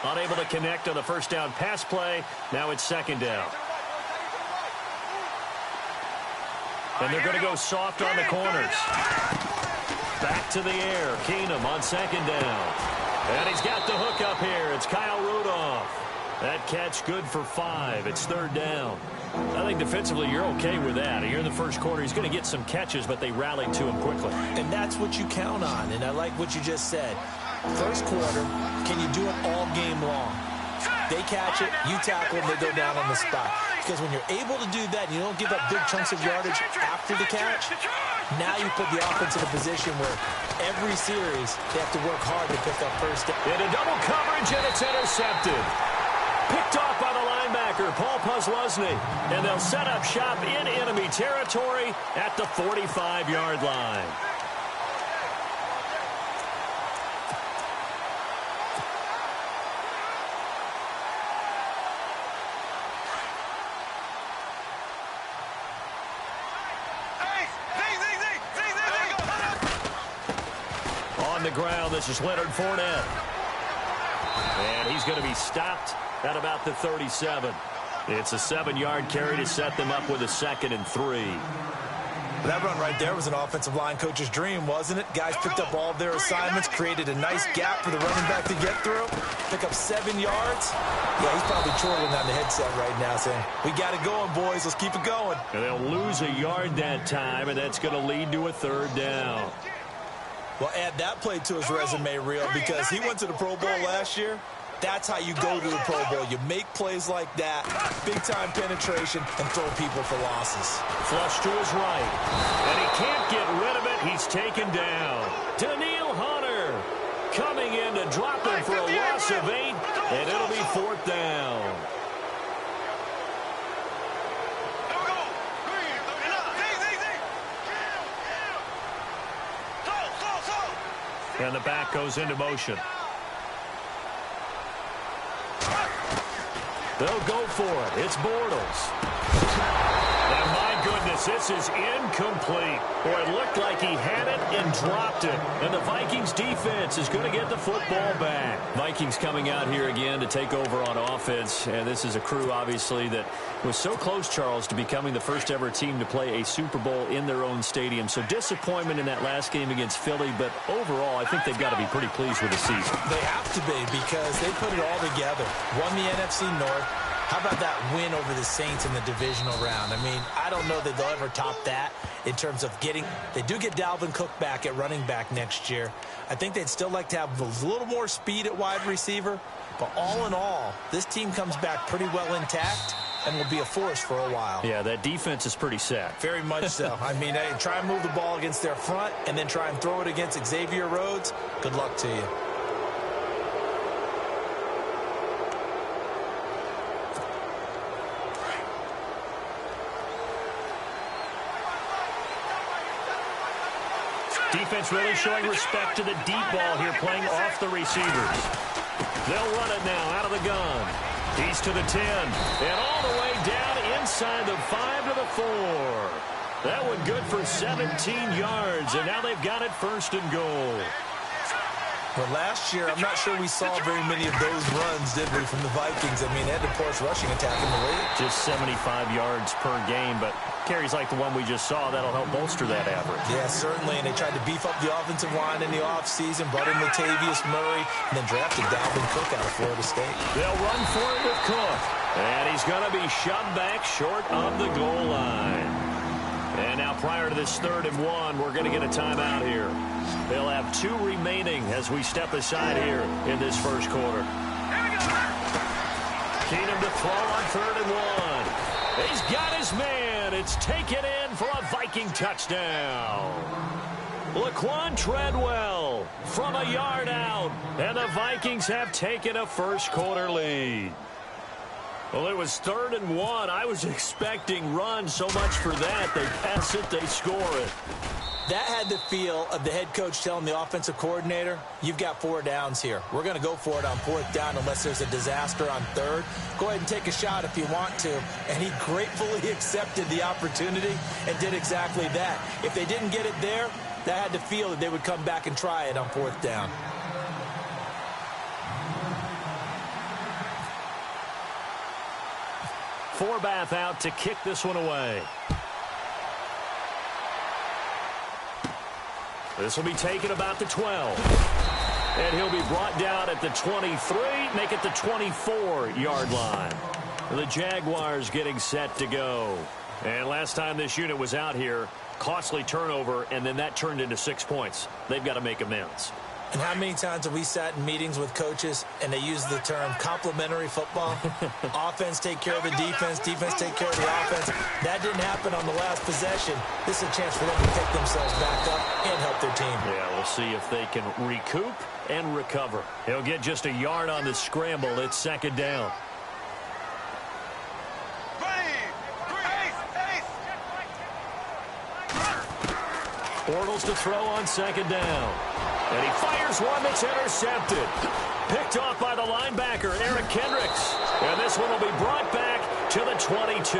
Unable to connect on the first down pass play. Now it's second down. And they're going to go soft on the corners. Back to the air. Keenum on second down. And he's got the hook up here. It's Kyle Rudolph. That catch good for 5. It's third down. I think defensively you're okay with that. Here in the first quarter, he's going to get some catches, but they rallied to him quickly. And that's what you count on, and I like what you just said. First quarter, can you do it all game long? They catch it, you tackle them, they go down on the spot. Because when you're able to do that, and you don't give up big chunks of yardage after the catch, now you put the offense in a position where every series they have to work hard to pick up first down. Into double coverage, and it's intercepted. Picked off by the linebacker, Paul Pusluzny. And they'll set up shop in enemy territory at the 45-yard line. On the ground, this is Leonard Fournette. And he's going to be stopped at about the 37. It's a 7-yard carry to set them up with a 2nd and 3. That run right there was an offensive line coach's dream, wasn't it? Guys picked up all of their assignments, created a nice gap for the running back to get through, pick up 7 yards. Yeah, he's probably chortling on the headset right now saying, we got it going, boys. Let's keep it going. And they'll lose a yard that time, and that's going to lead to a 3rd down. Well, add that play to his resume reel because he went to the Pro Bowl last year. That's how you go to the Pro Bowl. You make plays like that, big-time penetration, and throw people for losses. Flush to his right. And he can't get rid of it. He's taken down. Daniil Hunter coming in to drop him for a loss of 8, and it'll be 4th down. And the back goes into motion. They'll go for it. It's Bortles. And my goodness, this is incomplete. Boy, it looked like he had it and dropped it. And the Vikings defense is going to get the football back. Vikings coming out here again to take over on offense. And this is a crew, obviously, that was so close, Charles, to becoming the first ever team to play a Super Bowl in their own stadium. So disappointment in that last game against Philly. But overall, I think they've got to be pretty pleased with the season. They have to be because they put it all together. Won the NFC North. How about that win over the Saints in the divisional round? I mean, I don't know that they'll ever top that in terms of getting. They do get Dalvin Cook back at running back next year. I think they'd still like to have a little more speed at wide receiver. But all in all, this team comes back pretty well intact and will be a force for a while. Yeah, that defense is pretty set. Very much so. I mean, try and move the ball against their front and then try and throw it against Xavier Rhodes. Good luck to you. Defense really showing respect to the deep ball here, playing off the receivers. They'll run it now out of the gun. He's to the 10. And all the way down inside the 5 to the 4. That one good for 17 yards. And now they've got it 1st and goal. Well, last year, I'm not sure we saw very many of those runs, did we, from the Vikings? I mean, they had the poorest rushing attack in the league. Just 75 yards per game, but carries like the one we just saw, that'll help bolster that average. Yeah, certainly, and they tried to beef up the offensive line in the offseason, brought in Latavius Murray, and then drafted Dalvin Cook out of Florida State. They'll run for it with Cook, and he's going to be shoved back short of the goal line. And now prior to this 3rd and 1, we're going to get a timeout here. They'll have 2 remaining as we step aside here in this first quarter. Keenum to throw on 3rd and 1. He's got his man. It's taken in for a Viking touchdown. Laquan Treadwell from a yard out. And the Vikings have taken a first quarter lead. Well, it was 3rd and 1. I was expecting runs. So much for that. They pass it, they score it. That had the feel of the head coach telling the offensive coordinator, you've got 4 downs here. We're going to go for it on 4th down unless there's a disaster on 3rd. Go ahead and take a shot if you want to. And he gratefully accepted the opportunity and did exactly that. If they didn't get it there, that had the feel that they would come back and try it on 4th down. Forbath out to kick this one away. This will be taken about the 12. And he'll be brought down at the 23, make it the 24-yard line. The Jaguars getting set to go. And last time this unit was out here, costly turnover, and then that turned into 6 points. They've got to make amends. And how many times have we sat in meetings with coaches and they use the term complementary football? Offense take care of the defense, defense take care of the offense. That didn't happen on the last possession. This is a chance for them to pick themselves back up and help their team. Yeah, we'll see if they can recoup and recover. He'll get just a yard on the scramble. It's second down. Bortles to throw on second down. And he fires one that's intercepted. Picked off by the linebacker, Eric Kendricks. And this one will be brought back to the 22.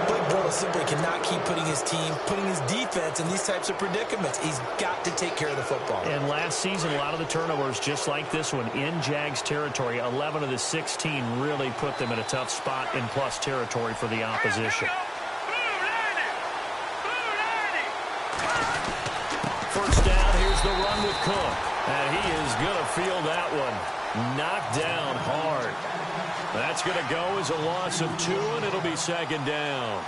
Blake Bortles simply cannot keep putting his team, putting his defense in these types of predicaments. He's got to take care of the football. And last season, a lot of the turnovers, just like this one, in Jags territory, 11 of the 16 really put them in a tough spot in plus territory for the opposition. First down, here's the run with Cook. And he is going to feel that one. Knocked down hard. That's going to go as a loss of 2, and it'll be second down.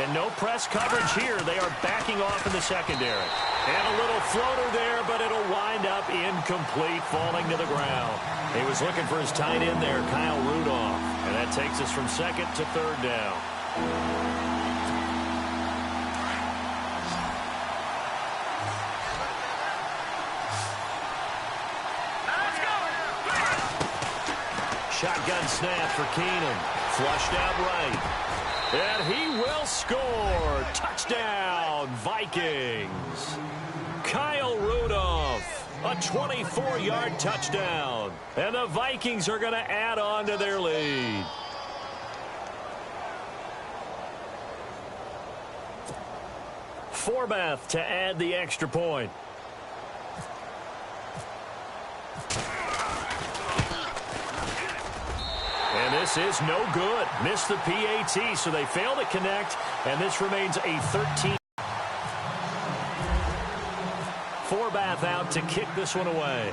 And no press coverage here. They are backing off in the secondary. And a little floater there, but it'll wind up incomplete, falling to the ground. He was looking for his tight end there, Kyle Rudolph. And that takes us from second to third down. Shotgun snap for Keenum. Flushed out right. And he will score. Touchdown, Vikings. Kyle Rudolph, a 24-yard touchdown. And the Vikings are going to add on to their lead. Forbath to add the extra point. And this is no good. Missed the PAT, so they fail to connect, and this remains a 13. Forbath out to kick this one away.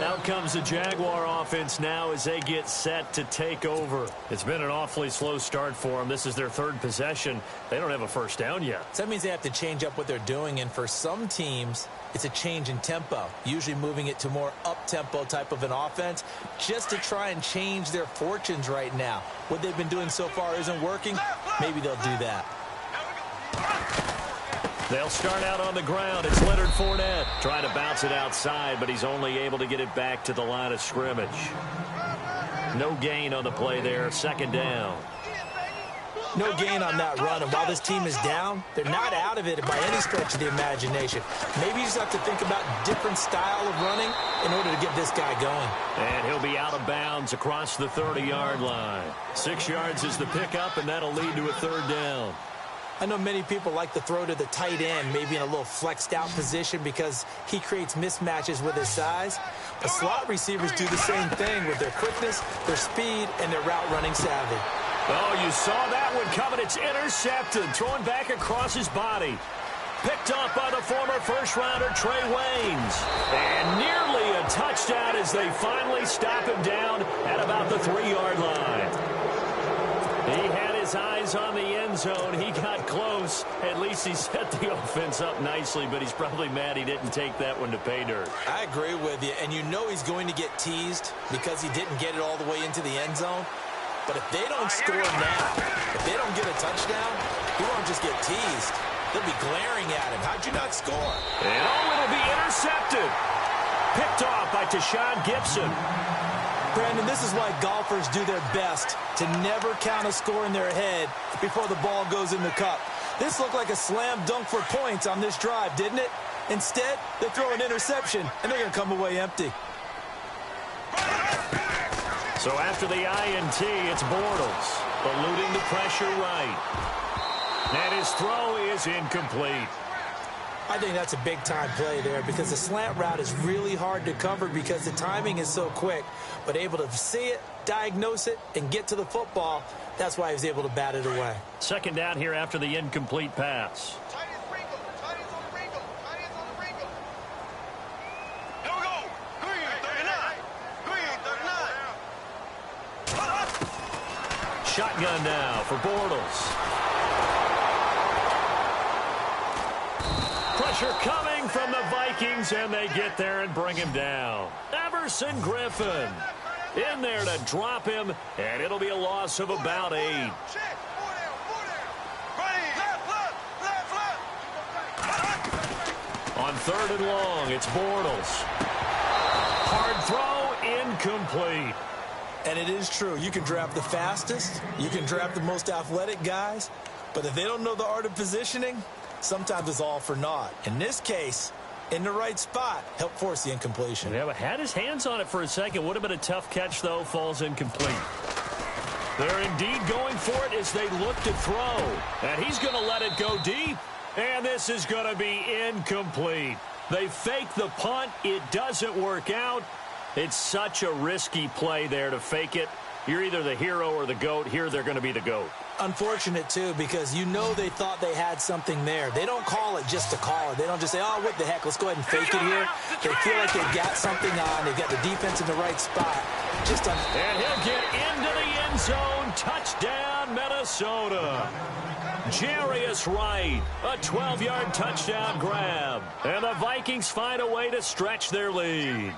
Out comes the Jaguar offense now as they get set to take over. It's been an awfully slow start for them. This is their third possession. They don't have a first down yet. So that means they have to change up what they're doing, and for some teams, it's a change in tempo, usually moving it to more up-tempo type of an offense just to try and change their fortunes right now. What they've been doing so far isn't working. Maybe they'll do that. They'll start out on the ground. It's Leonard Fournette trying to bounce it outside, but he's only able to get it back to the line of scrimmage. No gain on the play there. Second down. No gain on that run, and while this team is down, they're not out of it by any stretch of the imagination. Maybe you just have to think about different style of running in order to get this guy going. And he'll be out of bounds across the 30-yard line. 6 yards is the pickup, and that'll lead to a third down. I know many people like to throw to the tight end, maybe in a little flexed out position because he creates mismatches with his size. But slot receivers do the same thing with their quickness, their speed, and their route running savvy. Oh, you saw that one coming. It's intercepted, thrown back across his body. Picked off by the former first-rounder Trey Waynes. And nearly a touchdown as they finally stop him down at about the 3-yard line. He had his eyes on the end zone. He got close. At least he set the offense up nicely, but he's probably mad he didn't take that one to pay dirt. I agree with you, and you know he's going to get teased because he didn't get it all the way into the end zone. But if they don't score now, if they don't get a touchdown, he won't just get teased. They'll be glaring at him. How'd you not score? And it'll be intercepted. Picked off by Tashawn Gibson. Brandon, this is why golfers do their best to never count a score in their head before the ball goes in the cup. This looked like a slam dunk for points on this drive, didn't it? Instead, they throw an interception, and they're going to come away empty. So after the INT, it's Bortles, eluding the pressure right. And his throw is incomplete. I think that's a big-time play there because the slant route is really hard to cover because the timing is so quick. But able to see it, diagnose it, and get to the football, that's why he was able to bat it away. Second down here after the incomplete pass. Shotgun now for Bortles. Pressure coming from the Vikings, and they get there and bring him down. Everson Griffin in there to drop him, and it'll be a loss of about 8. On 3rd and long, it's Bortles. Hard throw, incomplete. And it is true. You can draft the fastest. You can draft the most athletic guys. But if they don't know the art of positioning, sometimes it's all for naught. In this case, in the right spot, helped force the incompletion. Yeah, but had his hands on it for a second. Would have been a tough catch, though. Falls incomplete. They're indeed going for it as they look to throw. And he's going to let it go deep. And this is going to be incomplete. They fake the punt. It doesn't work out. It's such a risky play there to fake it. You're either the hero or the GOAT. Here they're going to be the GOAT. Unfortunate, too, because you know they thought they had something there. They don't call it just to call it. They don't just say, oh, what the heck, let's go ahead and fake it here. They feel like they've got something on. They've got the defense in the right spot. And he'll get into the end zone. Touchdown, Minnesota. Jarius Wright, a 12-yard touchdown grab. And the Vikings find a way to stretch their lead.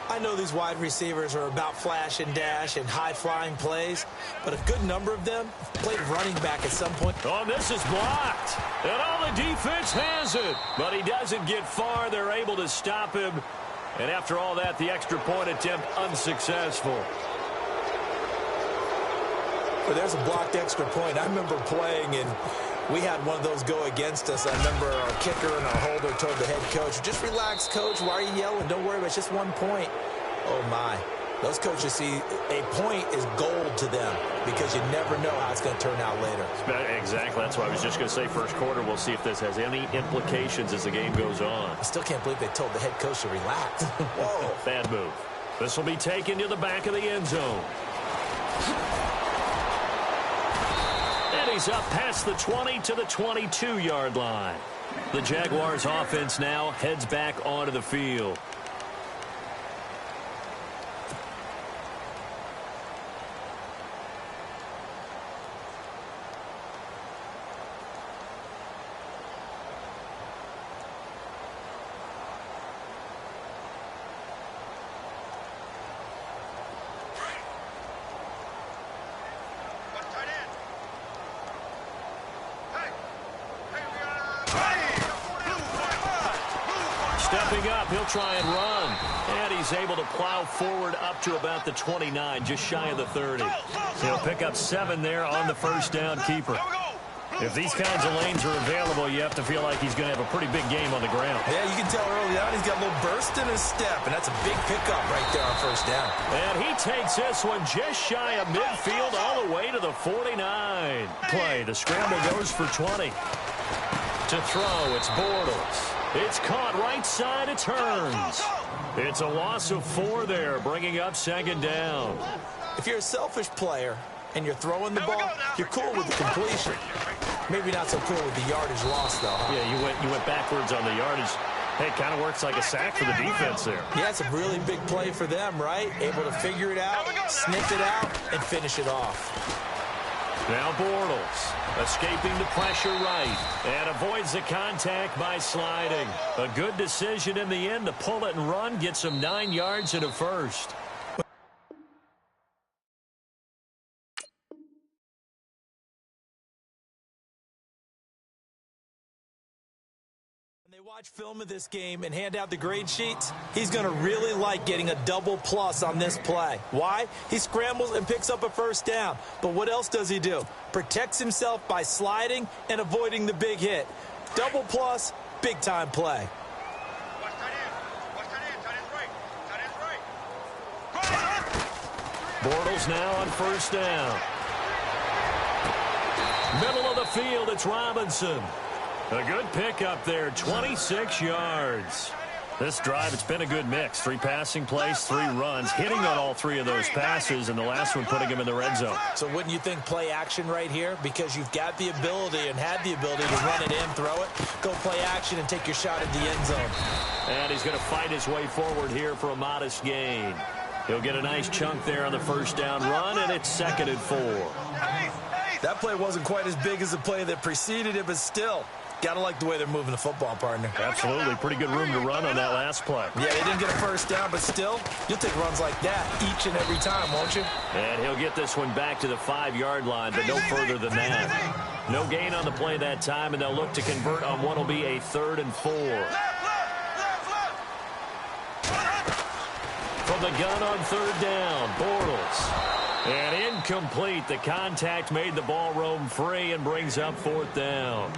I know these wide receivers are about flash and dash and high-flying plays, but a good number of them played running back at some point. Oh, this is blocked. And all the defense has it. But he doesn't get far. They're able to stop him. And after all that, the extra point attempt unsuccessful. But there's a blocked extra point. I remember playing, and we had one of those go against us. I remember our kicker and our holder told the head coach, just relax, coach. Why are you yelling? Don't worry about it. It's just 1 point. Oh, my. Those coaches see a point is gold to them because you never know how it's going to turn out later. Exactly. That's what I was just going to say. First quarter, we'll see if this has any implications as the game goes on. I still can't believe they told the head coach to relax. Whoa. Bad move. This will be taken to the back of the end zone. And he's up past the 20 to the 22-yard line. The Jaguars offense now heads back onto the field. Stepping up, he'll try and run. And he's able to plow forward up to about the 29, just shy of the 30. He'll pick up 7 there on the first down keeper. If these kinds of lanes are available, you have to feel like he's going to have a pretty big game on the ground. Yeah, you can tell early on he's got a little burst in his step, and that's a big pickup right there on first down. And he takes this one just shy of midfield all the way to the 49. Play, the scramble goes for 20. To throw, it's Bortles. It's caught right side, it turns. It's a loss of 4 there, bringing up second down. If you're a selfish player and you're throwing the ball, you're cool with the completion. Maybe not so cool with the yardage loss, though. Huh? Yeah, you went backwards on the yardage. Hey, it kind of works like a sack for the defense there. Yeah, it's a really big play for them, right? Able to figure it out, sniff it out, and finish it off. Now Bortles, escaping the pressure right, and avoids the contact by sliding. A good decision in the end to pull it and run, gets him 9 yards and a first. Watch film of this game and hand out the grade sheets, he's going to really like getting a double plus on this play. Why? He scrambles and picks up a first down. But what else does he do? Protects himself by sliding and avoiding the big hit. Double plus, big-time play. Bortles now on first down. Middle of the field, it's Robinson. A good pickup there, 26 yards. This drive, it's been a good mix. 3 passing plays, 3 runs, hitting on all 3 of those passes, and the last one putting him in the red zone. So wouldn't you think play action right here? Because you've got the ability and had the ability to run it in, throw it, go play action, and take your shot at the end zone. And he's going to fight his way forward here for a modest gain. He'll get a nice chunk there on the first down run, and it's 2nd and 4. That play wasn't quite as big as the play that preceded it, but still, got to like the way they're moving the football, partner. Absolutely. Pretty good room to run on that last play. Yeah, they didn't get a first down, but still, you'll take runs like that each and every time, won't you? And he'll get this one back to the 5-yard line, but no further than that. No gain on the play that time, and they'll look to convert on what will be a 3rd and 4. From the gun on 3rd down, Bortles. And incomplete. The contact made the ball roam free and brings up 4th down.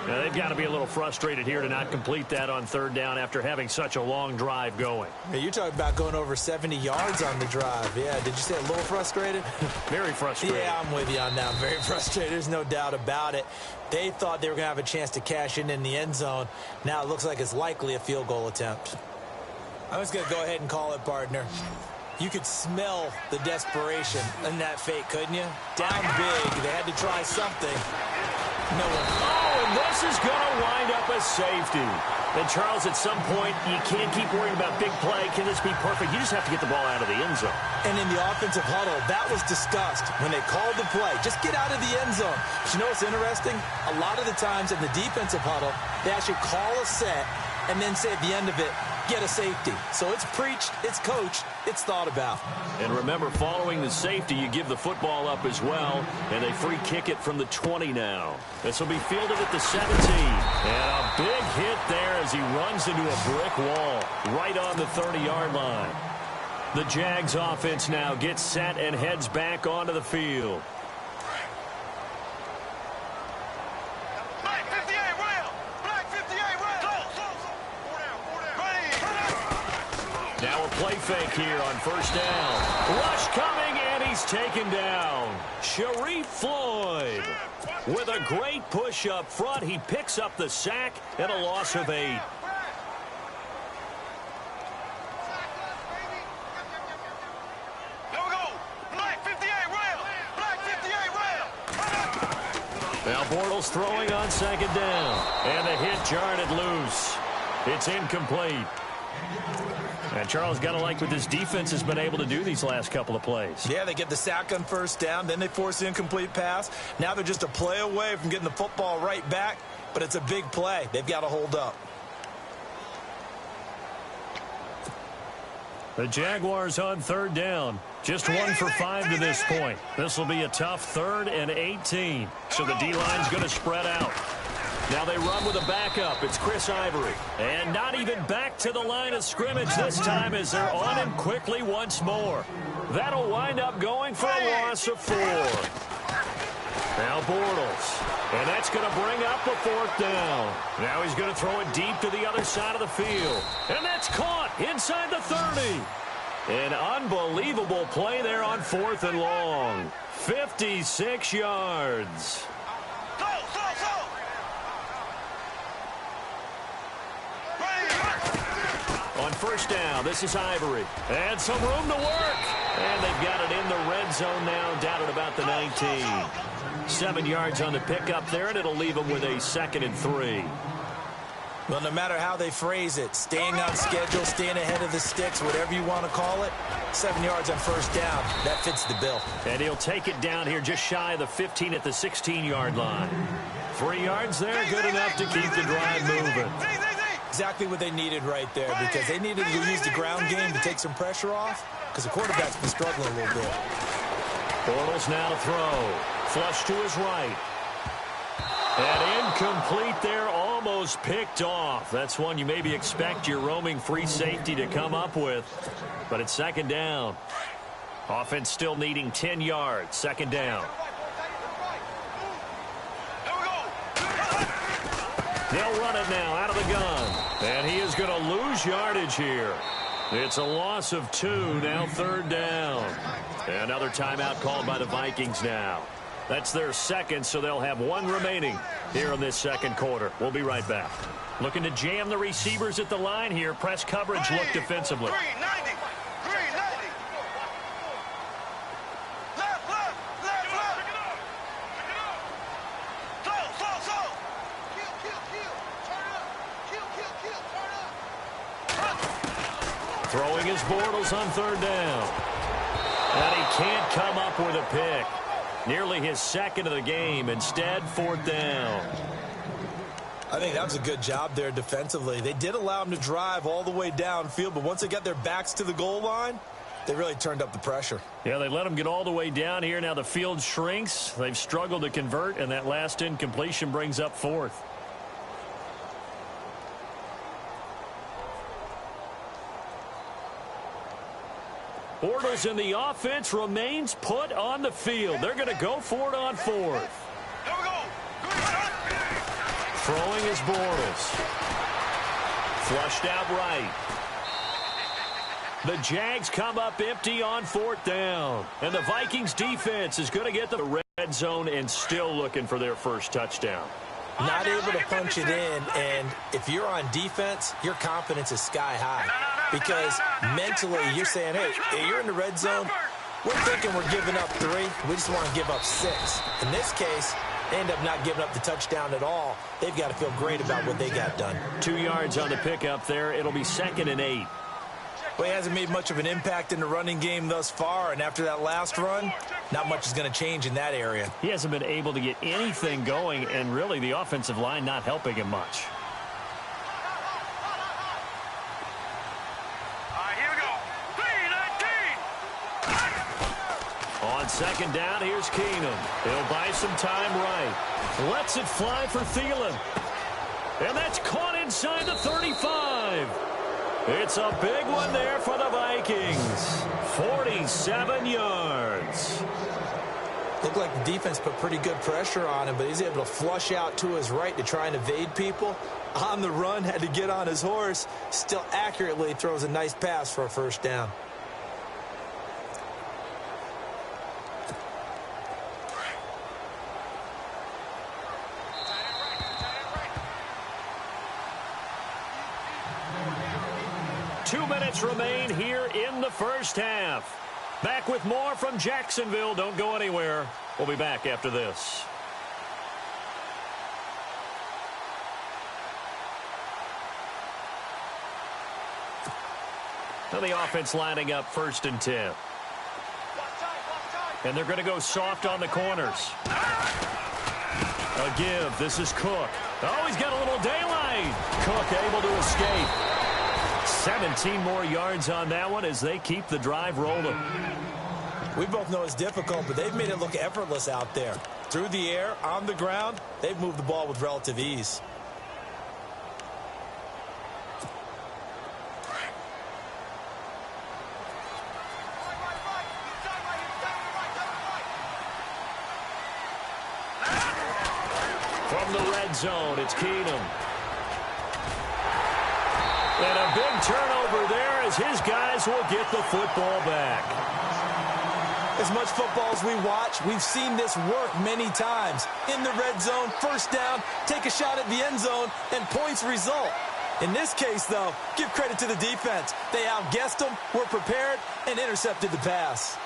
Now, they've got to be a little frustrated here to not complete that on 3rd down after having such a long drive going. Hey, you're talking about going over 70 yards on the drive. Yeah, did you say a little frustrated? Very frustrated. Yeah, I'm with you on that. I'm very frustrated. There's no doubt about it. They thought they were going to have a chance to cash in the end zone. Now it looks like it's likely a field goal attempt. I'm just going to go ahead and call it, partner. You could smell the desperation in that fake, couldn't you? Down big. They had to try something. No one. Oh, and this is going to wind up a safety. And, Charles, at some point, you can't keep worrying about big play. Can this be perfect? You just have to get the ball out of the end zone. And in the offensive huddle, that was discussed when they called the play. Just get out of the end zone. But you know what's interesting? A lot of the times in the defensive huddle, they actually call a set and then say at the end of it, get a safety. So it's preached, it's coached, it's thought about. And remember, following the safety, you give the football up as well, and they free kick it from the 20 now. This will be fielded at the 17. And a big hit there as he runs into a brick wall right on the 30-yard line. The Jags offense now gets set and heads back onto the field. Now a play fake here on 1st down. Rush coming, and he's taken down. Sharif Floyd with a great push up front. He picks up the sack and a loss of 8. Now Bortles throwing on 2nd down. And the hit jarred it loose. It's incomplete. And Charles, got to like what this defense has been able to do these last couple of plays. Yeah, they get the sack on 1st down, then they force the incomplete pass. Now they're just a play away from getting the football right back, but it's a big play. They've got to hold up. The Jaguars on 3rd down. Just 1 for 5 to this point. This will be a tough 3rd and 18. So the D-line's going to spread out. Now they run with a backup. It's Chris Ivory. And not even back to the line of scrimmage this time as they're on him quickly once more. That'll wind up going for a loss of 4. Now Bortles. And that's going to bring up a 4th down. Now he's going to throw it deep to the other side of the field. And that's caught inside the 30. An unbelievable play there on 4th and long. 56 yards. On 1st down, this is Ivory. And some room to work. And they've got it in the red zone now, down at about the 19. 7 yards on the pickup there, and it'll leave them with a 2nd and 3. Well, no matter how they phrase it, staying on schedule, staying ahead of the sticks, whatever you want to call it, 7 yards on 1st down, that fits the bill. And he'll take it down here just shy of the 15 at the 16-yard line. 3 yards there, good enough to keep the drive moving. Exactly what they needed right there, because they needed to use the ground game to take some pressure off, because the quarterback's been struggling a little bit. Bortles now to throw. Flush to his right. And incomplete there, almost picked off. That's one you maybe expect your roaming free safety to come up with. But it's 2nd down. Offense still needing 10 yards. 2nd down. They'll run it now out of the gun. And he is going to lose yardage here. It's a loss of 2, now 3rd down. Another timeout called by the Vikings now. That's their second, so they'll have one remaining here in this second quarter. We'll be right back. Looking to jam the receivers at the line here. Press coverage look defensively. 390. 390. Left. Slow. Turn up. Throwing his Bortles on third down. And he can't come up with a pick. Nearly his second of the game. Instead, fourth down. I think that was a good job there defensively. They did allow him to drive all the way downfield, but once they got their backs to the goal line, they really turned up the pressure. Yeah, they let him get all the way down here. Now the field shrinks. They've struggled to convert, and that last incompletion brings up fourth. Bortles in the offense remains put on the field. They're going to go for it on fourth. Here we go. Throwing is Bortles. Flushed out right. The Jags come up empty on fourth down. And the Vikings defense is going to get the red zone and still looking for their first touchdown. Not able to punch it in, and if you're on defense, your confidence is sky high. Because mentally, you're saying, hey, you're in the red zone. We're thinking we're giving up 3. We just want to give up 6. In this case, they end up not giving up the touchdown at all. They've got to feel great about what they got done. 2 yards on the pickup there. It'll be 2nd and 8. Well, he hasn't made much of an impact in the running game thus far, and after that last run, not much is going to change in that area. He hasn't been able to get anything going, and really the offensive line not helping him much. On second down, here's Keenum. He'll buy some time right. Lets it fly for Thielen. And that's caught inside the 35. It's a big one there for the Vikings. 47 yards. Looked like the defense put pretty good pressure on him, but he's able to flush out to his right to try and evade people. On the run, had to get on his horse. Still accurately throws a nice pass for a first down. Remain here in the first half. Back with more from Jacksonville. Don't go anywhere. We'll be back after this. Now the offense lining up 1st and 10. And they're going to go soft on the corners. A give. This is Cook. Oh, he's got a little daylight. Cook able to escape. 17 more yards on that one as they keep the drive rolling. We both know it's difficult, but they've made it look effortless out there. Through the air, on the ground, they've moved the ball with relative ease. From the red zone, it's Keenum. And a big turnover there as his guys will get the football back. As much football as we watch, we've seen this work many times. In the red zone, first down, take a shot at the end zone, and points result. In this case, though, give credit to the defense. They outguessed them, were prepared, and intercepted the pass.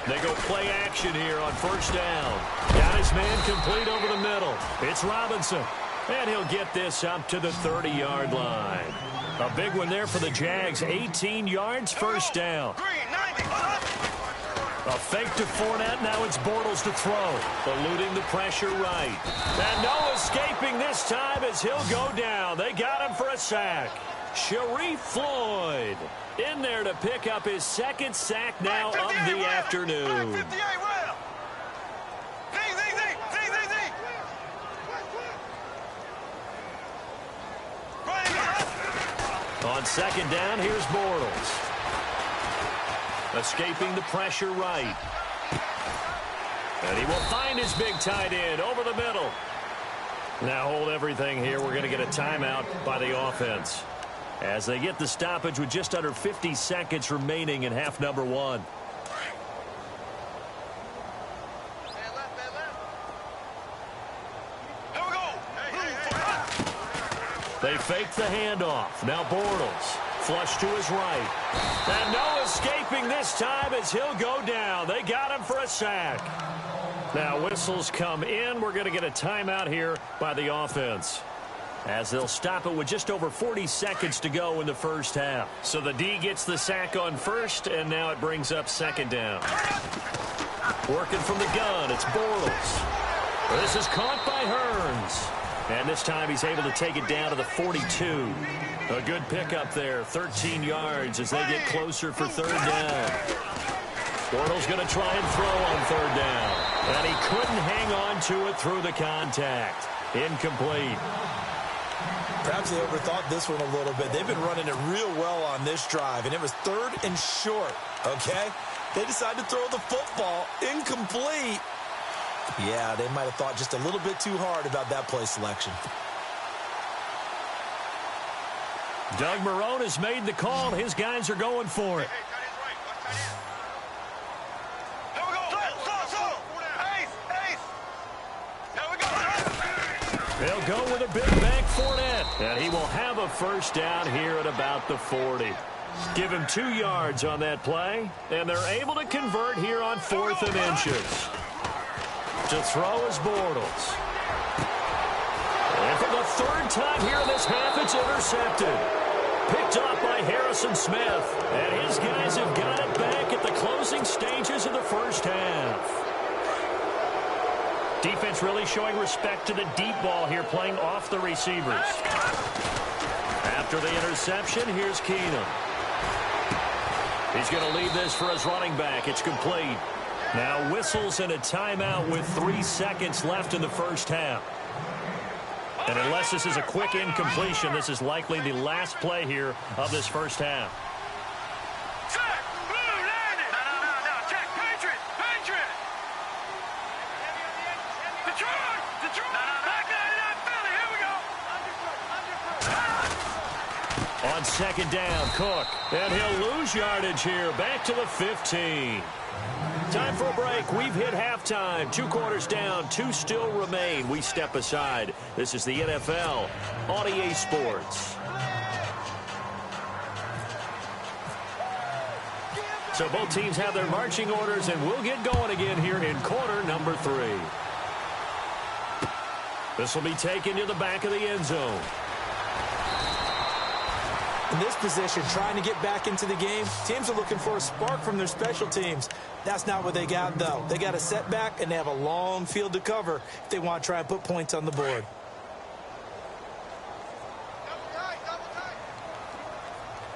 They go play action here on first down. Got his man complete over the middle. It's Robinson. And he'll get this up to the 30-yard line. A big one there for the Jags. 18 yards, first down. A fake to Fournette. Now it's Bortles to throw. Eluding the pressure right. And no escaping this time as he'll go down. They got him for a sack. Sharif Floyd in there to pick up his 2nd sack now of the afternoon. On second down, here's Bortles. Escaping the pressure right. And he will find his big tight end over the middle. Now hold everything here. We're going to get a timeout by the offense as they get the stoppage with just under 50 seconds remaining in half number one. They fake the handoff. Now Bortles. Flush to his right. And no escaping this time as he'll go down. They got him for a sack. Now whistles come in. We're going to get a timeout here by the offense as they'll stop it with just over 40 seconds to go in the first half. So the D gets the sack on first, and now it brings up second down. Working from the gun, it's Bortles. This is caught by Hearns. And this time he's able to take it down to the 42. A good pickup there, 13 yards as they get closer for third down. Bortles going to try and throw on third down. And he couldn't hang on to it through the contact. Incomplete. Perhaps they overthought this one a little bit. They've been running it real well on this drive, and it was third and short, okay? They decided to throw the football. Incomplete. Yeah, they might have thought just a little bit too hard about that play selection. Doug Marrone has made the call. His guys are going for it. They'll go with a big bank Fournette. And he will have a first down here at about the 40. Give him 2 yards on that play. And they're able to convert here on 4th and inches. To throw is Bortles. And for the third time here in this half, it's intercepted. Picked up by Harrison Smith. And his guys have got it back at the closing stages of the first half. Defense really showing respect to the deep ball here, playing off the receivers. After the interception, here's Keenum. He's going to leave this for his running back. It's complete. Now whistles and a timeout with 3 seconds left in the first half. And unless this is a quick incompletion, this is likely the last play here of this first half. On second down, Cook. And he'll lose yardage here. Back to the 15. Time for a break. We've hit halftime. 2 quarters down. 2 still remain. We step aside. This is the NFL on EA Sports. So both teams have their marching orders, and we'll get going again here in quarter number 3. This will be taken to the back of the end zone. In this position, trying to get back into the game, teams are looking for a spark from their special teams. That's not what they got, though. They got a setback, and they have a long field to cover if they want to try and put points on the board.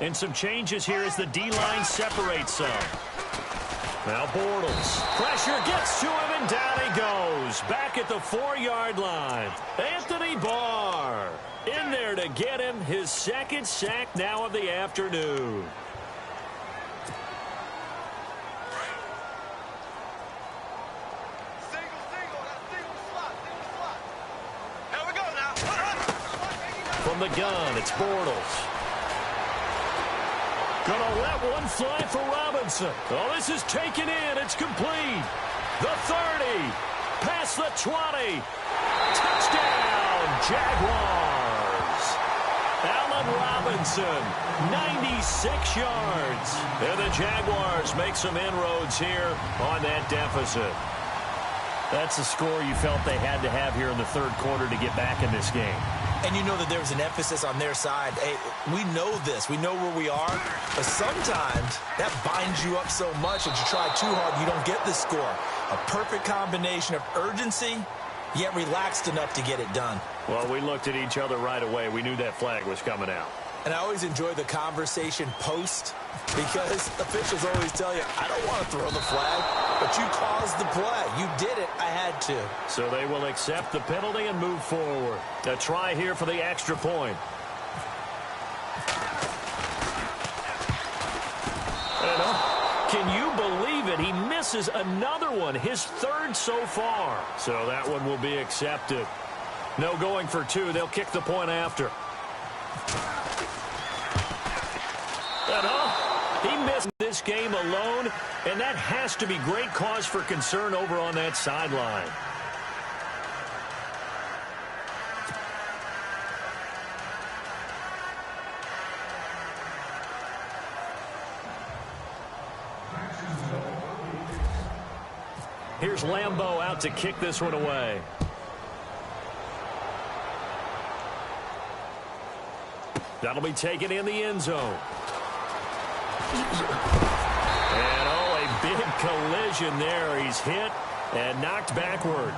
And some changes here as the D-line separates some. Now Bortles. Pressure gets to him, and down he goes. Back at the 4-yard line. Anthony Barr in there to get him his second sack now of the afternoon. From the gun, it's Bortles. Gonna let one fly for Robinson. Oh, this is taken in. It's complete. The 30. Past the 20. Touchdown, Jaguars. Allen Robinson, 96 yards. And the Jaguars make some inroads here on that deficit. That's the score you felt they had to have here in the third quarter to get back in this game. And you know that there was an emphasis on their side. Hey, we know this. We know where we are. But sometimes that binds you up so much that you try too hard, you don't get the score. A perfect combination of urgency, yet relaxed enough to get it done. Well, we looked at each other right away. We knew that flag was coming out. And I always enjoy the conversation post because officials always tell you, I don't want to throw the flag, but you caused the play. You did it. I had to. So they will accept the penalty and move forward. A try here for the extra point. Can you believe it? He misses another one, his third so far. So that one will be accepted. No going for two. They'll kick the point after. He missed this game alone, and that has to be great cause for concern over on that sideline. Here's Lambeau out to kick this one away. That'll be taken in the end zone. And a big collision there. He's hit and knocked backward.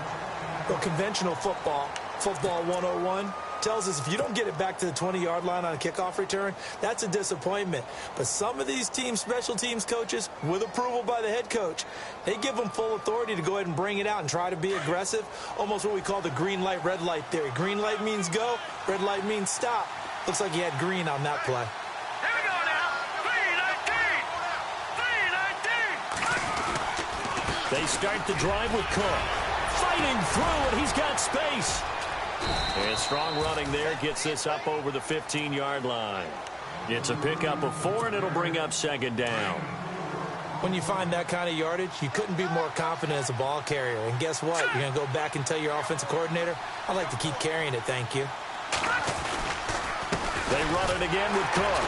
Well, conventional football 101, tells us if you don't get it back to the 20-yard line on a kickoff return, that's a disappointment. But some of these teams, special teams coaches, with approval by the head coach, they give them full authority to go ahead and bring it out and try to be aggressive, almost what we call the green light, red light theory. Green light means go, red light means stop. Looks like he had green on that play. Here we go now. 3-19. 3-19. They start the drive with Cook. Fighting through, and he's got space. And strong running there gets this up over the 15-yard line. It's a pickup of 4, and it'll bring up second down. When you find that kind of yardage, you couldn't be more confident as a ball carrier. And guess what? You're going to go back and tell your offensive coordinator, I'd like to keep carrying it, thank you. They run it again with Cook.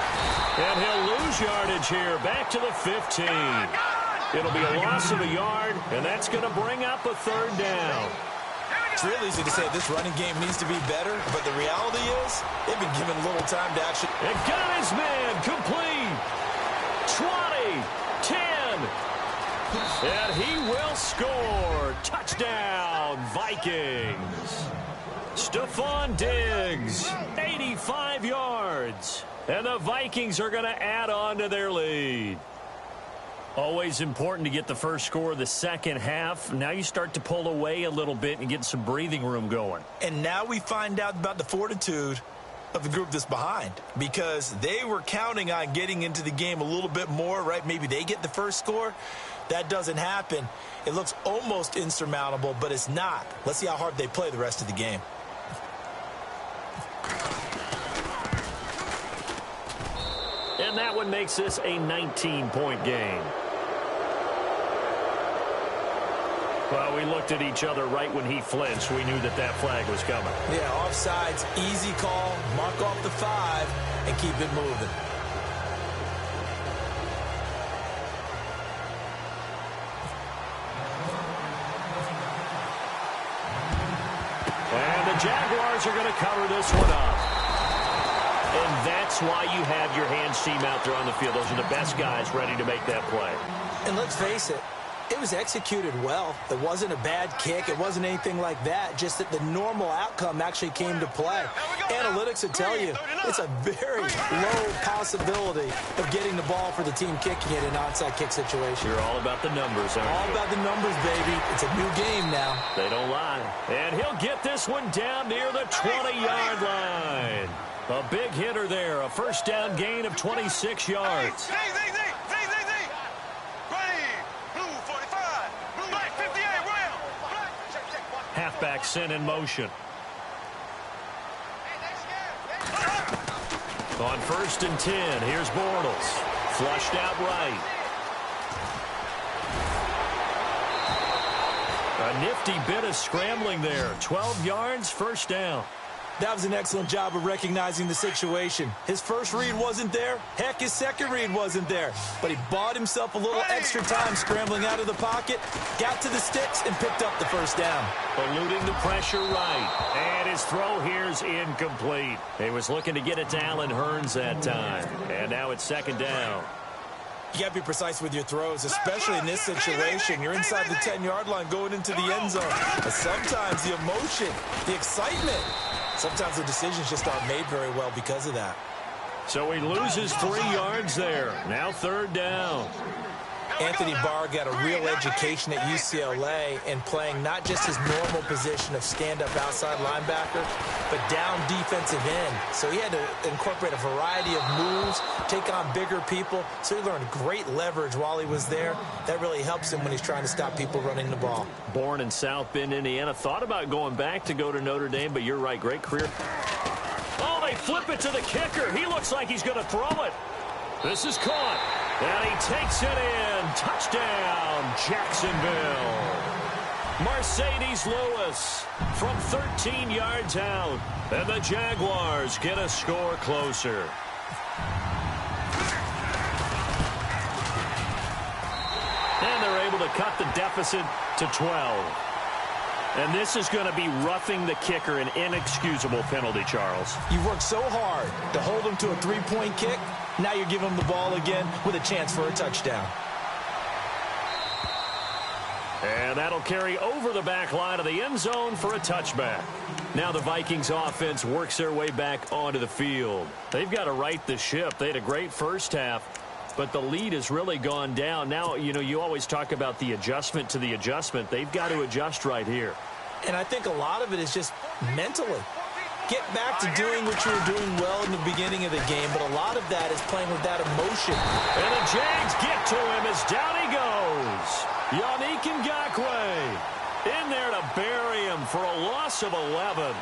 And he'll lose yardage here, back to the 15. It'll be a loss of a yard, and that's going to bring up a third down. It's real easy to say this running game needs to be better, but the reality is they've been given little time to actually. And got his man complete. 20, 10. And he will score. Touchdown, Vikings. Stephon Diggs, 85 yards. And the Vikings are going to add on to their lead. Always important to get the first score of the second half. Now you start to pull away a little bit and get some breathing room going. And now we find out about the fortitude of the group that's behind, because they were counting on getting into the game a little bit more, right? Maybe they get the first score. That doesn't happen. It looks almost insurmountable, but it's not. Let's see how hard they play the rest of the game. And that one makes this a 19-point game. Well, we looked at each other right when he flinched. We knew that that flag was coming. Yeah, offsides, easy call, mark off the 5, and keep it moving. And the Jaguars are going to cover this one up. And that's why you have your hands team out there on the field. Those are the best guys ready to make that play. And let's face it, it was executed well. It wasn't a bad kick. It wasn't anything like that. Just that the normal outcome actually came to play. Analytics would tell you it's a very low possibility of getting the ball for the team kicking it in an onside kick situation. You're all about the numbers, aren't you? All about the numbers, baby. It's a new game now. They don't lie. And he'll get this one down near the 20-yard line. A big hitter there. A first down gain of 26 yards. Halfback sent in motion. On 1st and 10, here's Bortles. Flushed out right. A nifty bit of scrambling there. 12 yards, first down. That was an excellent job of recognizing the situation. His first read wasn't there. Heck, his second read wasn't there. But he bought himself a little extra time scrambling out of the pocket, got to the sticks, and picked up the first down. Eluding the pressure right. And his throw here's incomplete. He was looking to get it to Allen Hurns that time. And now it's second down. You got to be precise with your throws, especially in this situation. You're inside the 10-yard line going into the end zone. But sometimes the emotion, the excitement, sometimes the decisions just aren't made very well because of that. So he loses 3 yards there. Now third down. Anthony Barr got a real education at UCLA and playing not just his normal position of stand-up outside linebacker, but down defensive end. So he had to incorporate a variety of moves, take on bigger people. So he learned great leverage while he was there. That really helps him when he's trying to stop people running the ball. Born in South Bend, Indiana. Thought about going back to go to Notre Dame, but you're right, great career. Oh, they flip it to the kicker. He looks like he's going to throw it. This is caught, and he takes it in. Touchdown, Jacksonville. Mercedes Lewis from 13 yards out, and the Jaguars get a score closer. And they're able to cut the deficit to 12. And this is going to be roughing the kicker, an inexcusable penalty, Charles. You worked so hard to hold him to a three-point kick. Now you're giving him the ball again with a chance for a touchdown. And that'll carry over the back line of the end zone for a touchback. Now the Vikings offense works their way back onto the field. They've got to right the ship. They had a great first half, but the lead has really gone down. Now, you know, you always talk about the adjustment to the adjustment. They've got to adjust right here. And I think a lot of it is just mentally. Get back to doing what you were doing well in the beginning of the game, but a lot of that is playing with that emotion. And the Jags get to him as down he goes. Yannick Ngakoue in there to bury him for a loss of 11.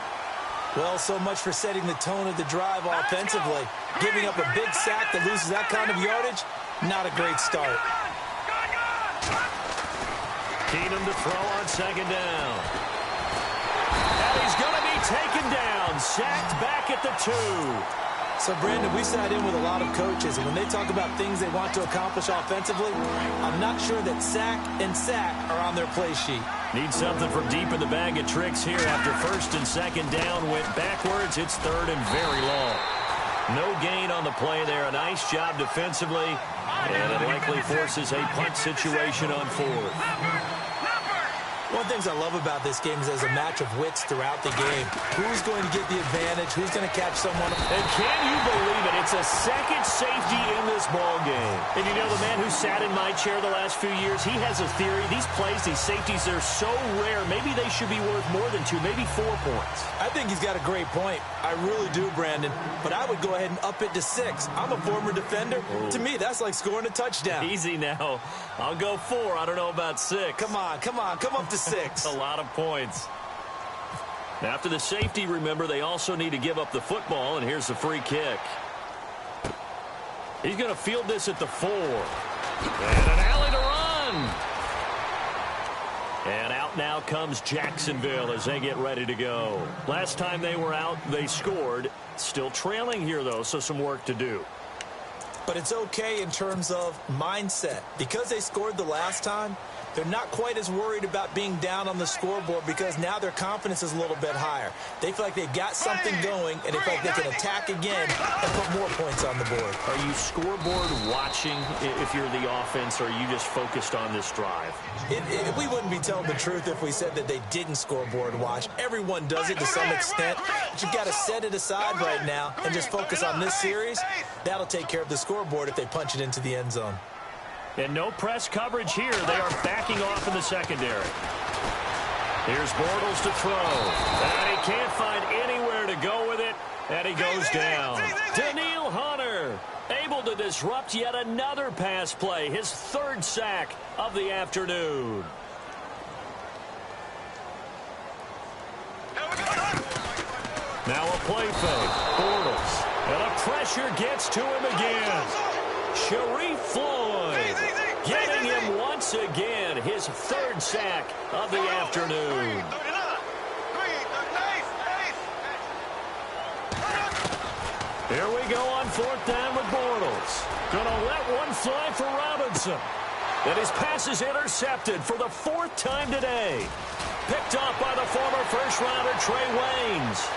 Well, so much for setting the tone of the drive offensively. Giving up a big sack that loses that kind of yardage, not a great start. Keenum to throw on second down. And he's going to be taken down, sacked back at the 2. So, Brandon, we sat in with a lot of coaches, and when they talk about things they want to accomplish offensively, I'm not sure that sack and sack are on their play sheet. Need something from deep in the bag of tricks here after first and second down went backwards. It's third and very long. No gain on the play there. A nice job defensively, and it likely forces a punt situation on fourth. One of the things I love about this game is there's a match of wits throughout the game. Who's going to get the advantage? Who's going to catch someone? And can you believe it? It's a second safety in this ball game. And you know, the man who sat in my chair the last few years, he has a theory. These plays, these safeties, they're so rare. Maybe they should be worth more than 2, maybe 4 points. I think he's got a great point. I really do, Brandon. But I would go ahead and up it to 6. I'm a former defender. Ooh. To me, that's like scoring a touchdown. Easy now. I'll go 4. I don't know about 6. Come on. Come up to 6. A lot of points. After the safety, remember, they also need to give up the football, and here's the free kick. He's going to field this at the 4. And an alley to run. And out now comes Jacksonville as they get ready to go. Last time they were out, they scored. Still trailing here, though, so some work to do. But it's okay in terms of mindset. Because they scored the last time, they're not quite as worried about being down on the scoreboard because now their confidence is a little bit higher. They feel like they've got something going, and they feel like they can attack again and put more points on the board. Are you scoreboard watching if you're the offense, or are you just focused on this drive? We wouldn't be telling the truth if we said that they didn't scoreboard watch. Everyone does it to some extent, but you've got to set it aside right now and just focus on this series. That'll take care of the scoreboard if they punch it into the end zone. And no press coverage here. They are backing off in the secondary. Here's Bortles to throw. And he can't find anywhere to go with it. And he goes down. Daniil Hunter able to disrupt yet another pass play. His 3rd sack of the afternoon. Now a play fake. Bortles. And the pressure gets to him again. Sharif Floyd getting him once again, his 3rd sack of the afternoon. Here we go on 4th down with Bortles. Gonna let one fly for Robinson. And his pass is intercepted for the 4th time today. Picked off by the former first-rounder Trey Waynes.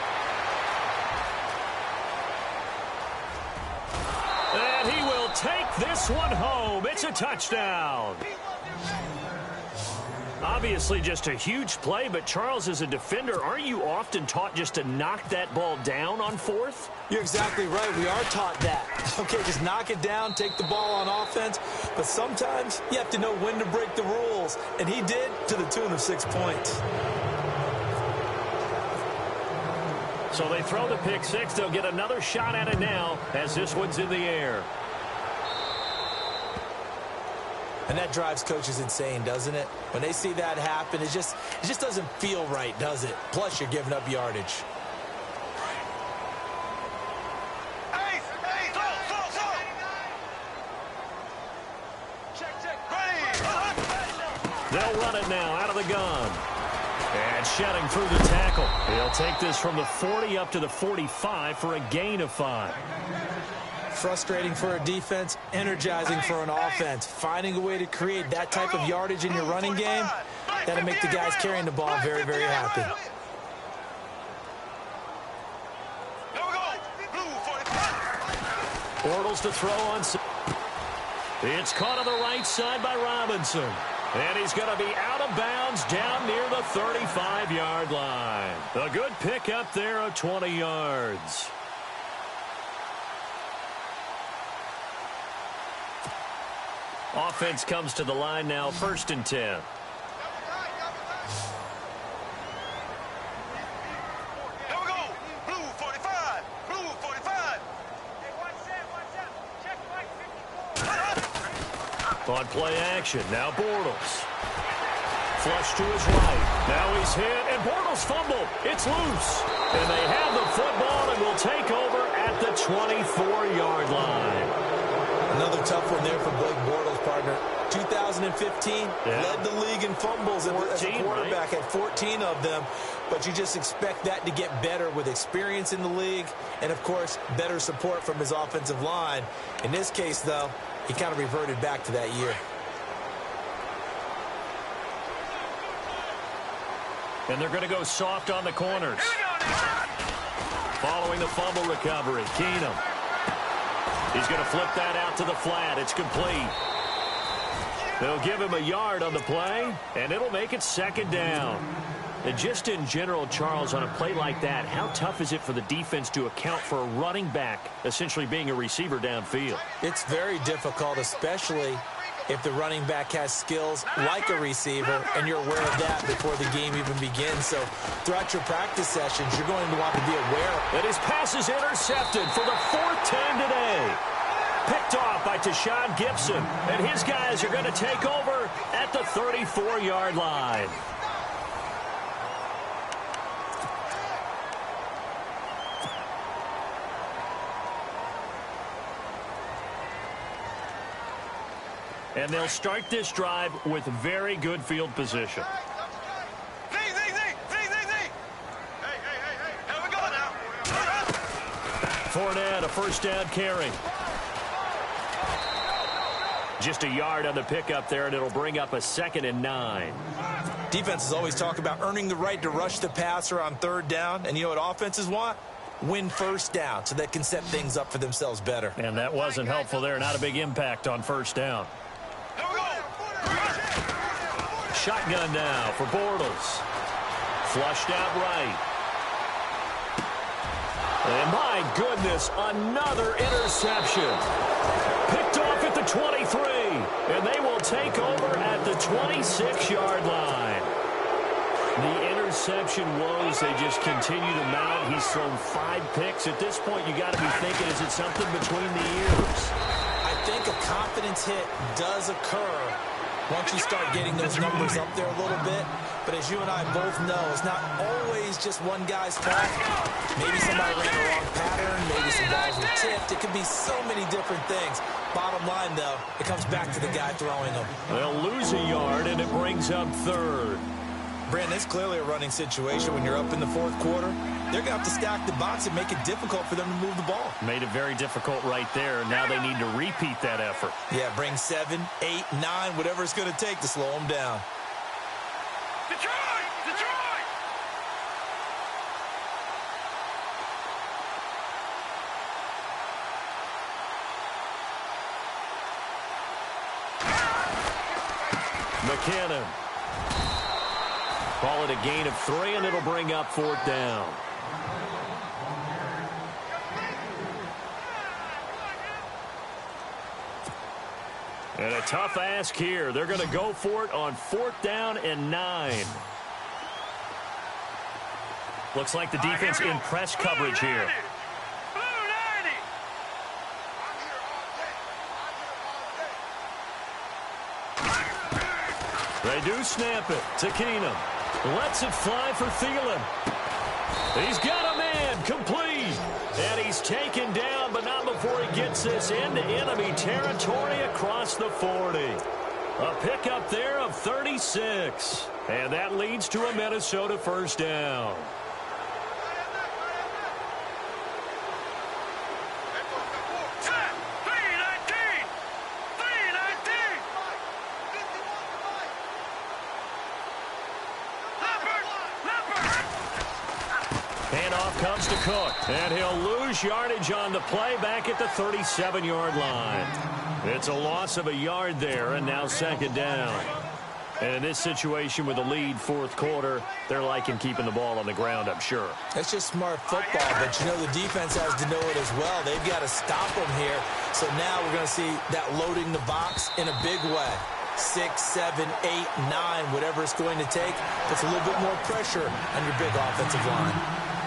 And he will take this one home. It's a touchdown. On Obviously just a huge play, but Charles, as a defender, aren't you often taught just to knock that ball down on fourth? You're exactly right. We are taught that. Okay, just knock it down, take the ball on offense. But sometimes you have to know when to break the rules. And he did, to the tune of 6 points. So they throw the pick six. They'll get another shot at it now as this one's in the air. And that drives coaches insane, doesn't it? When they see that happen, it just doesn't feel right, does it? Plus, you're giving up yardage. They'll run it now out of the gun. And shedding through the tackle. He'll take this from the 40 up to the 45 for a gain of 5. Frustrating for a defense, energizing for an offense. Finding a way to create that type of yardage in your running game, that'll make the guys carrying the ball very, very happy. Bortles to throw on. It's caught on the right side by Robinson. And he's going to be out of bounds down near the 35-yard line. A good pick up there of 20 yards. Offense comes to the line now, 1st and 10. On play action, now Bortles. Flush to his right. Now he's hit, and Bortles fumbled. It's loose. And they have the football and will take over at the 24-yard line. Another tough one there for Blake Bortles, partner. 2015, led the league in fumbles as a quarterback, had 14 of them. But you just expect that to get better with experience in the league and, of course, better support from his offensive line. In this case, though, he kind of reverted back to that year. And they're going to go soft on the corners. Following the fumble recovery, Keenum. He's going to flip that out to the flat. It's complete. They'll give him a yard on the play, and it'll make it 2nd down. And just in general, Charles, on a play like that, how tough is it for the defense to account for a running back essentially being a receiver downfield? It's very difficult, especially if the running back has skills like a receiver, and you're aware of that before the game even begins. So throughout your practice sessions, you're going to want to be aware. And his pass is intercepted for the 4th time today. Picked off by Tashawn Gibson. And his guys are going to take over at the 34-yard line. And they'll start this drive with very good field position. Fournette, a 1st down carry. Just a yard on the pickup there, and it'll bring up a 2nd and 9. Defenses always talk about earning the right to rush the passer on 3rd down. And you know what offenses want? Win 1st down so they can set things up for themselves better. And that wasn't helpful there. Not a big impact on 1st down. Shotgun now for Bortles. Flushed out right. And my goodness, another interception. Picked off at the 23. And they will take over at the 26-yard line. The interception woes, they just continue to mount. He's thrown 5 picks. At this point, you got to be thinking, is it something between the ears? I think a confidence hit does occur once you start getting those numbers up there a little bit. But as you and I both know, it's not always just one guy's fault. Maybe somebody ran the wrong pattern. Maybe some balls were tipped. It could be so many different things. Bottom line, though, it comes back to the guy throwing them. They'll lose a yard, and it brings up 3rd. Brandon, it's clearly a running situation when you're up in the 4th quarter. They're going to have to stack the box and make it difficult for them to move the ball. Made it very difficult right there. Now they need to repeat that effort. Yeah, bring 7, 8, 9, whatever it's going to take to slow them down. Detroit! Detroit! McKinnon. Call it a gain of 3, and it'll bring up 4th down. And a tough ask here. They're going to go for it on 4th down and 9. Looks like the defense in press coverage here. They do snap it to Keenum. Lets it fly for Thielen. He's got a man, complete. And he's taken down, but not before he gets this into enemy territory across the 40. A pickup there of 36. And that leads to a Minnesota 1st down. Handoff comes to Cook, and he'll lose yardage on the play back at the 37-yard line. It's a loss of a yard there, and now 2nd down. And in this situation with a lead 4th quarter, they're liking keeping the ball on the ground, I'm sure. That's just smart football, but you know the defense has to know it as well. They've got to stop them here. So now we're going to see that loading the box in a big way. 6, 7, 8, 9, whatever it's going to take, puts a little bit more pressure on your big offensive line.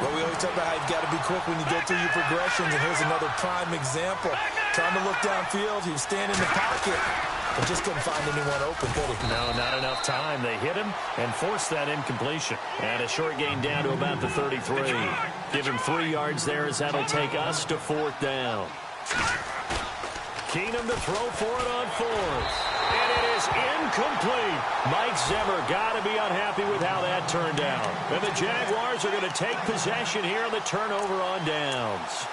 Well, we always talk about how you've got to be quick when you go through your progressions, and here's another prime example. Trying to look downfield, he was standing in the pocket, but just couldn't find anyone open, could he? No, not enough time. They hit him and forced that incompletion. And a short gain down to about the 33. Give him 3 yards there as that'll take us to 4th down. Keenum to throw for it on 4th. And it is incomplete. Mike Zimmer got to be unhappy with how that turned out. And the Jaguars are going to take possession here on the turnover on downs.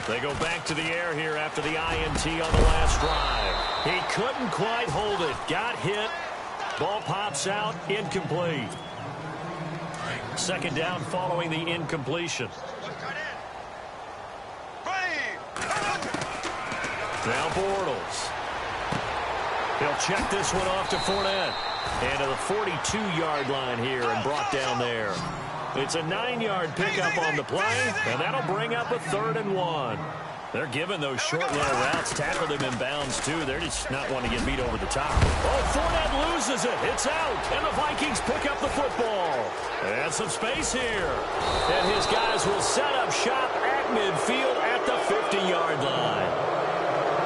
They go back to the air here after the INT on the last drive. He couldn't quite hold it. Got hit. Ball pops out. Incomplete. 2nd down following the incompletion. Now Bortles. He'll check this one off to Fournette. And to the 42-yard line here and brought down there. It's a 9-yard pickup on the play, and that'll bring up a 3rd and 1. They're giving those short little routes, tackled him in bounds, too. They're just not wanting to get beat over the top. Oh, Fournette loses it. It's out, and the Vikings pick up the football. And some space here. And his guys will set up shop at midfield at the 50-yard line.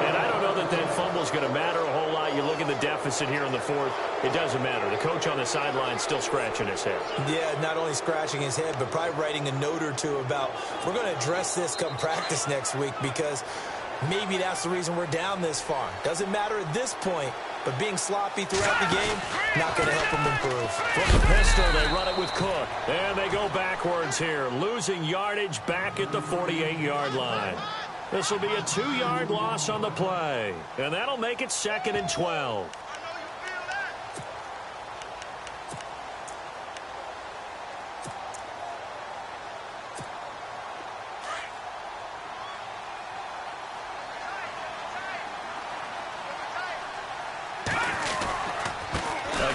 And I don't know that that fumble's going to matter a whole lot. You look at the deficit here in the 4th. It doesn't matter. The coach on the sideline still scratching his head. Yeah, not only scratching his head, but probably writing a note or two about we're going to address this come practice next week because maybe that's the reason we're down this far. Doesn't matter at this point, but being sloppy throughout the game, not going to help them improve. From the pistol, they run it with Cook. And they go backwards here, losing yardage back at the 48-yard line. This will be a 2-yard loss on the play. And that'll make it 2nd and 12.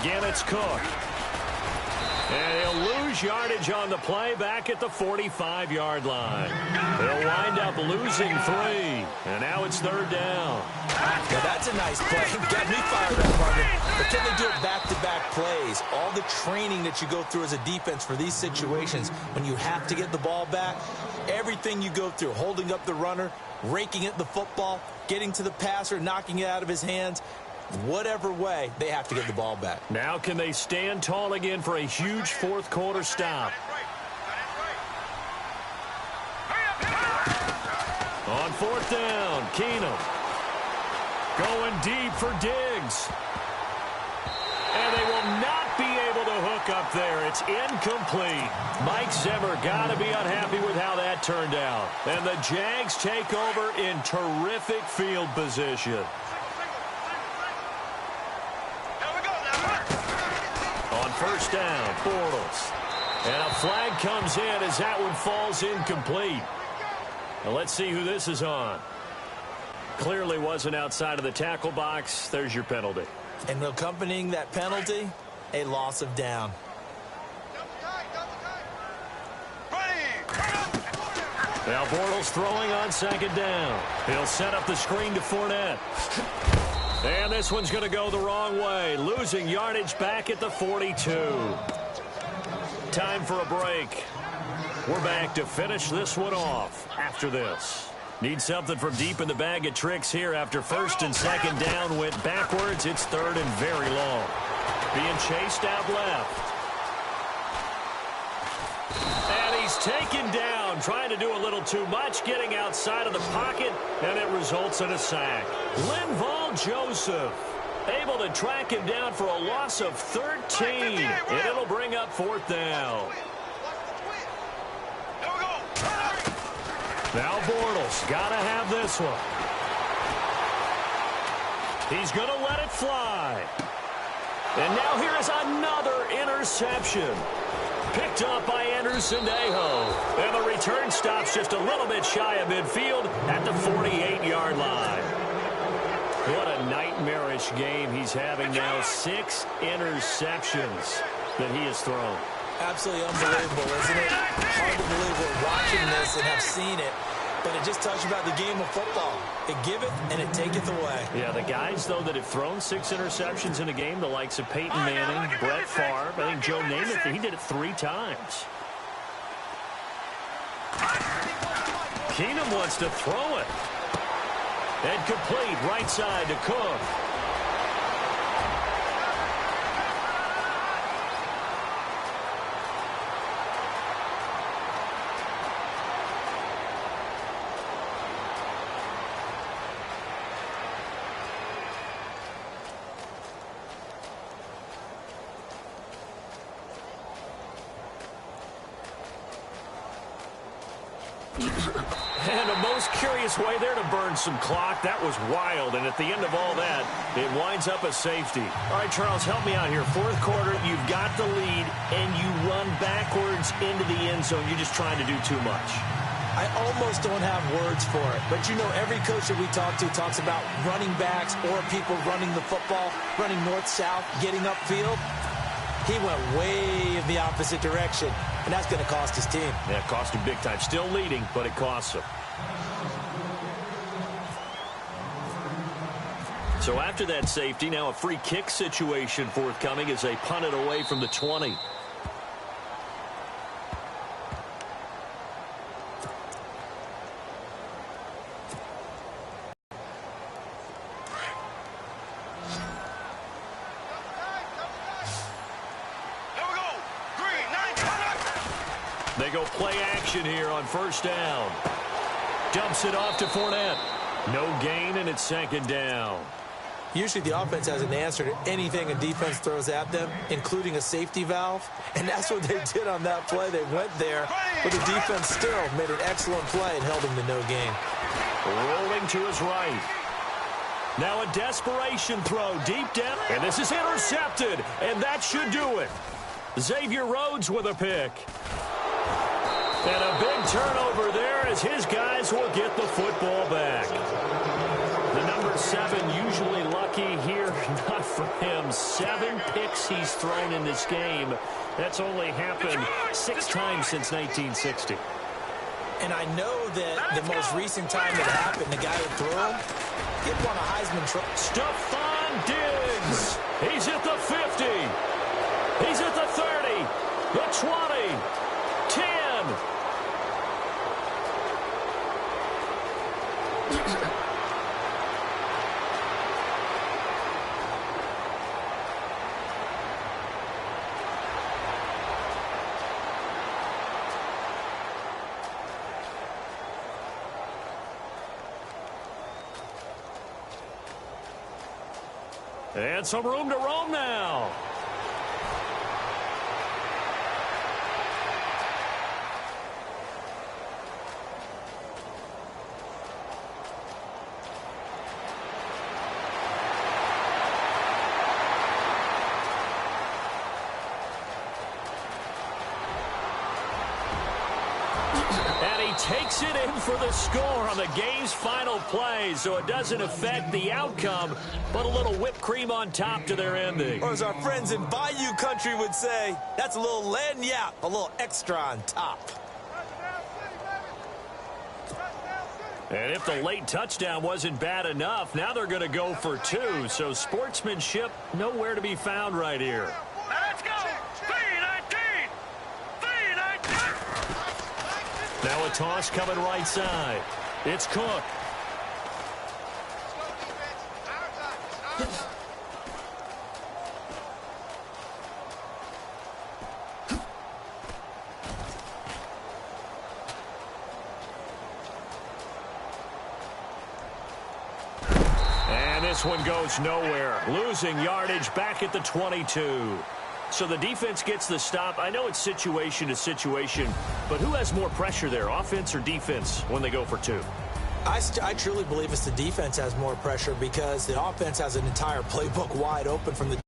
Again, it's Cook. And he'll lose yardage on the play back at the 45-yard line. He'll wind up losing 3. And now it's 3rd down. Now that's a nice play. Got me fired up, partner. But can they do it back-to-back plays? All the training that you go through as a defense for these situations, when you have to get the ball back, everything you go through, holding up the runner, raking at the football, getting to the passer, knocking it out of his hands, whatever way, they have to get the ball back. Now can they stand tall again for a huge 4th quarter stop? On 4th down, Keenum. Going deep for Diggs. And they will not be able to hook up there. It's incomplete. Mike Zimmer got to be unhappy with how that turned out. And the Jags take over in terrific field position. On 1st down, Bortles. And a flag comes in as that one falls incomplete. Now let's see who this is on. Clearly wasn't outside of the tackle box. There's your penalty. And accompanying that penalty, a loss of down. Now Bortles throwing on second down. He'll set up the screen to Fournette. And this one's going to go the wrong way. Losing yardage back at the 42. Time for a break. We're back to finish this one off after this. Need something from deep in the bag of tricks here after first and second down went backwards. It's third and very long. Being chased out left. And he's taken down, trying to do a little too much, getting outside of the pocket, and it results in a sack. Linval Joseph able to track him down for a loss of 13, and it'll bring up fourth down. Now Bortles got to have this one. He's going to let it fly. And now here is another interception. Picked up by Anderson-Aho. And the return stops just a little bit shy of midfield at the 48-yard line. What a nightmarish game he's having now. 6 interceptions that he has thrown. Absolutely unbelievable, isn't it? Hard to believe we're watching this and have seen it, but it just tells you about the game of football. It giveth and it taketh away. Yeah, the guys, though, that have thrown 6 interceptions in a game, the likes of Peyton Manning, Brett Favre, I think Joe Namath, he did it 3 times. Keenum wants to throw it. And complete right side to Cook. And a most curious way there to burn some clock. That was wild. And at the end of all that, it winds up a safety. All right, Charles, help me out here. Fourth quarter, you've got the lead, and you run backwards into the end zone. You're just trying to do too much. I almost don't have words for it. But, you know, every coach that we talk to talks about running backs or people running the football, running north-south, getting upfield. He went way in the opposite direction, and that's going to cost his team. Yeah, it cost him big time. Still leading, but it costs him. So after that safety, now a free kick situation forthcoming as they punt it away from the 20. They go play action here on first down. Dumps it off to Fournette. No gain, and it's second down. Usually the offense has an answer to anything a defense throws at them, including a safety valve. And that's what they did on that play. They went there, but the defense still made an excellent play and held them to no gain. Rolling to his right. Now a desperation throw deep down. And this is intercepted, and that should do it. Xavier Rhodes with a pick. And a big turnover there as his guys will get the football back. The number 7 usually lucky here. Not for him. 7 picks he's thrown in this game. That's only happened 6 times since 1960. And I know that the most recent time that happened, the guy who threw him, he won a Heisman Trophy. Stephon Diggs. He's at the 50. He's at the 30. The 20. 10. And some room to roam now. takes it in for the score on the game's final play, so it doesn't affect the outcome, but a little whipped cream on top to their ending. Or as our friends in Bayou country would say, that's a little lagniappe, a little extra on top. And if the late touchdown wasn't bad enough, now they're going to go for two. So sportsmanship nowhere to be found right here. Let's go. 3-19. 3-19. Now a toss coming right side. It's Cook. This one goes nowhere. Losing yardage back at the 22. So the defense gets the stop. I know it's situation to situation, but who has more pressure there, offense or defense, when they go for two? I truly believe it's the defense has more pressure because the offense has an entire playbook wide open from the